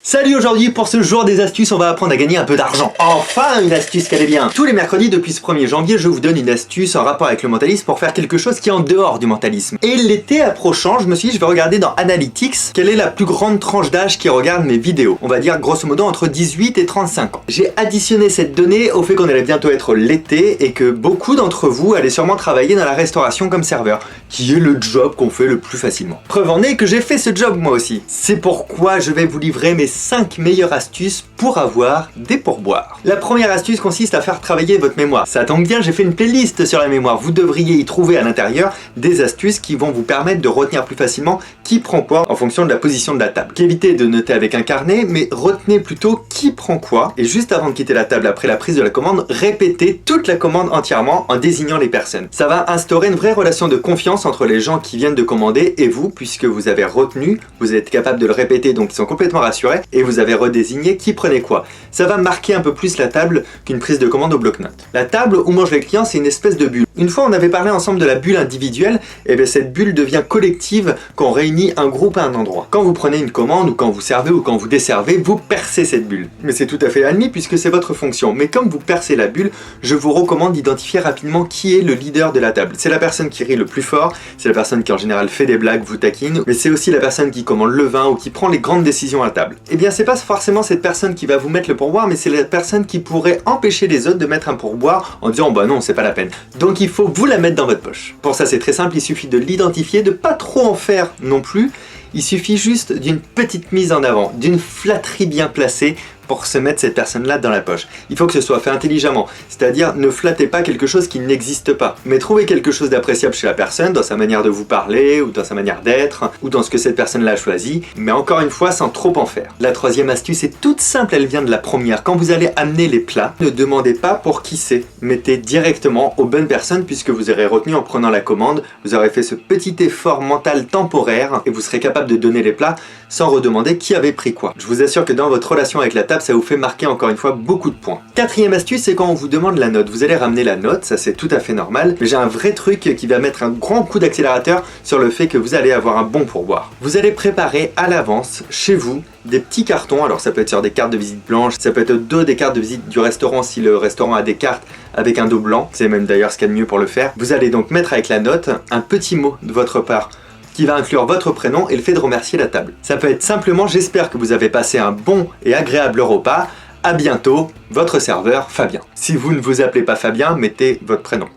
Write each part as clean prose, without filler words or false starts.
Salut, aujourd'hui pour ce jour des astuces, on va apprendre à gagner un peu d'argent. Enfin une astuce qui allait bien. Tous les mercredis depuis ce 1er janvier, je vous donne une astuce en rapport avec le mentalisme pour faire quelque chose qui est en dehors du mentalisme. Et l'été approchant, je me suis dit je vais regarder dans Analytics quelle est la plus grande tranche d'âge qui regarde mes vidéos. On va dire grosso modo entre 18 et 35 ans. J'ai additionné cette donnée au fait qu'on allait bientôt être l'été et que beaucoup d'entre vous allaient sûrement travailler dans la restauration comme serveur, qui est le job qu'on fait le plus facilement. Preuve en est que j'ai fait ce job moi aussi. C'est pourquoi je vais vous livrer mes 5 meilleures astuces pour avoir des pourboires. La première astuce consiste à faire travailler votre mémoire. Ça tombe bien, j'ai fait une playlist sur la mémoire. Vous devriez y trouver à l'intérieur des astuces qui vont vous permettre de retenir plus facilement qui prend quoi en fonction de la position de la table. Évitez de noter avec un carnet, mais retenez plutôt qui prend quoi. Et juste avant de quitter la table après la prise de la commande, répétez toute la commande entièrement en désignant les personnes. Ça va instaurer une vraie relation de confiance entre les gens qui viennent de commander et vous, puisque vous avez retenu, vous êtes capable de le répéter, donc ils sont complètement rassurés, et vous avez redésigné qui prenait quoi. Ça va marquer un peu plus la table qu'une prise de commande au bloc-notes. La table où mangent les clients, c'est une espèce de bulle. Une fois on avait parlé ensemble de la bulle individuelle, et bien cette bulle devient collective quand on réunit un groupe à un endroit. Quand vous prenez une commande, ou quand vous servez, ou quand vous desservez, vous percez cette bulle. Mais c'est tout à fait admis puisque c'est votre fonction. Mais comme vous percez la bulle, je vous recommande d'identifier rapidement qui est le leader de la table. C'est la personne qui rit le plus fort, c'est la personne qui en général fait des blagues, vous taquine, mais c'est aussi la personne qui commande le vin ou qui prend les grandes décisions à table. Et bien c'est pas forcément cette personne qui va vous mettre le pourboire, mais c'est la personne qui pourrait empêcher les autres de mettre un pourboire en disant bah non, c'est pas la peine. Donc il faut vous la mettre dans votre poche. Pour ça c'est très simple, il suffit de l'identifier, de pas trop en faire non plus. Il suffit juste d'une petite mise en avant, d'une flatterie bien placée pour se mettre cette personne-là dans la poche. Il faut que ce soit fait intelligemment, c'est-à-dire ne flattez pas quelque chose qui n'existe pas, mais trouvez quelque chose d'appréciable chez la personne, dans sa manière de vous parler, ou dans sa manière d'être, ou dans ce que cette personne-là a choisi, mais encore une fois, sans trop en faire. La troisième astuce est toute simple, elle vient de la première. Quand vous allez amener les plats, ne demandez pas pour qui c'est. Mettez directement aux bonnes personnes, puisque vous aurez retenu en prenant la commande, vous aurez fait ce petit effort mental temporaire, et vous serez capable de donner les plats sans redemander qui avait pris quoi. Je vous assure que dans votre relation avec la table, ça vous fait marquer encore une fois beaucoup de points. Quatrième astuce, c'est quand on vous demande la note. Vous allez ramener la note, ça c'est tout à fait normal, mais j'ai un vrai truc qui va mettre un grand coup d'accélérateur sur le fait que vous allez avoir un bon pourboire. Vous allez préparer à l'avance, chez vous, des petits cartons, alors ça peut être sur des cartes de visite blanches, ça peut être des cartes de visite du restaurant si le restaurant a des cartes avec un dos blanc, c'est même d'ailleurs ce qu'il y a de mieux pour le faire. Vous allez donc mettre avec la note un petit mot de votre part qui va inclure votre prénom et le fait de remercier la table. Ça peut être simplement « J'espère que vous avez passé un bon et agréable repas. À bientôt, votre serveur Fabien ». Si vous ne vous appelez pas Fabien, mettez votre prénom.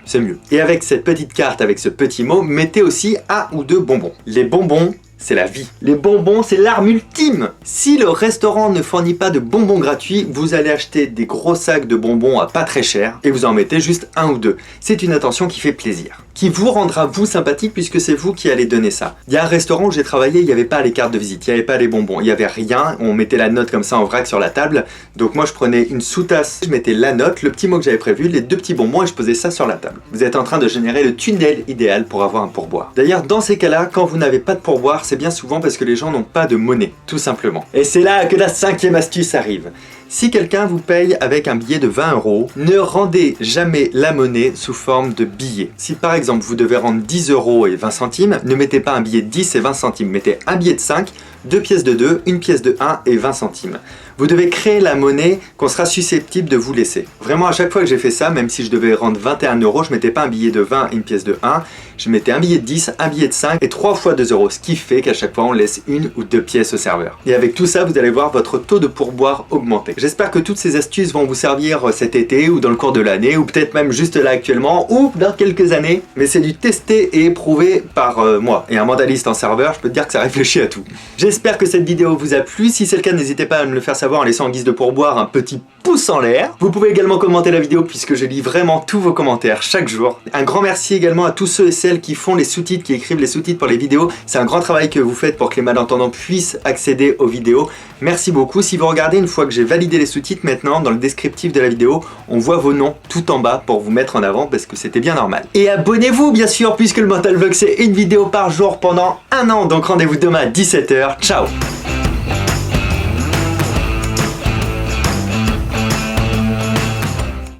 C'est mieux. Et avec cette petite carte, avec ce petit mot, mettez aussi 1 ou 2 bonbons. Les bonbons, c'est la vie. Les bonbons, c'est l'arme ultime. Si le restaurant ne fournit pas de bonbons gratuits, vous allez acheter des gros sacs de bonbons à pas très cher et vous en mettez juste 1 ou 2. C'est une attention qui fait plaisir, qui vous rendra vous sympathique puisque c'est vous qui allez donner ça. Il y a un restaurant où j'ai travaillé, il n'y avait pas les cartes de visite, il n'y avait pas les bonbons, il n'y avait rien, on mettait la note comme ça en vrac sur la table. Donc moi je prenais une sous-tasse, je mettais la note, le petit mot que j'avais prévu, les 2 petits bonbons et je posais ça sur la table. Vous êtes en train de générer le tunnel idéal pour avoir un pourboire. D'ailleurs dans ces cas-là, quand vous n'avez pas de pourboire, c'est bien souvent parce que les gens n'ont pas de monnaie, tout simplement. Et c'est là que la 5e astuce arrive. Si quelqu'un vous paye avec un billet de 20 €, ne rendez jamais la monnaie sous forme de billet. Si par exemple vous devez rendre 10 € et 20 centimes, ne mettez pas un billet de 10 et 20 centimes, mettez un billet de 5, 2 pièces de 2, une pièce de 1 et 20 centimes. Vous devez créer la monnaie qu'on sera susceptible de vous laisser. Vraiment à chaque fois que j'ai fait ça, même si je devais rendre 21 €, je mettais pas un billet de 20 et une pièce de 1, je mettais un billet de 10, un billet de 5 et 3 fois 2 €, ce qui fait qu'à chaque fois on laisse 1 ou 2 pièces au serveur. Et avec tout ça, vous allez voir votre taux de pourboire augmenter. J'espère que toutes ces astuces vont vous servir cet été ou dans le cours de l'année ou peut-être même juste là actuellement ou dans quelques années. Mais c'est du testé et éprouvé par moi. Et un mentaliste en serveur, je peux te dire que ça réfléchit à tout. J'espère que cette vidéo vous a plu. Si c'est le cas, n'hésitez pas à me le faire savoir en laissant en guise de pourboire un petit pouce en l'air. Vous pouvez également commenter la vidéo puisque je lis vraiment tous vos commentaires chaque jour. Un grand merci également à tous ceux et celles qui font les sous-titres, qui écrivent les sous-titres pour les vidéos. C'est un grand travail que vous faites pour que les malentendants puissent accéder aux vidéos. Merci beaucoup. Si vous regardez une fois que j'ai validé les sous-titres, maintenant dans le descriptif de la vidéo, on voit vos noms tout en bas pour vous mettre en avant parce que c'était bien normal. Et abonnez-vous bien sûr puisque le Mental Vlog c'est une vidéo par jour pendant 1 an. Donc rendez-vous demain à 17 h. Ciao!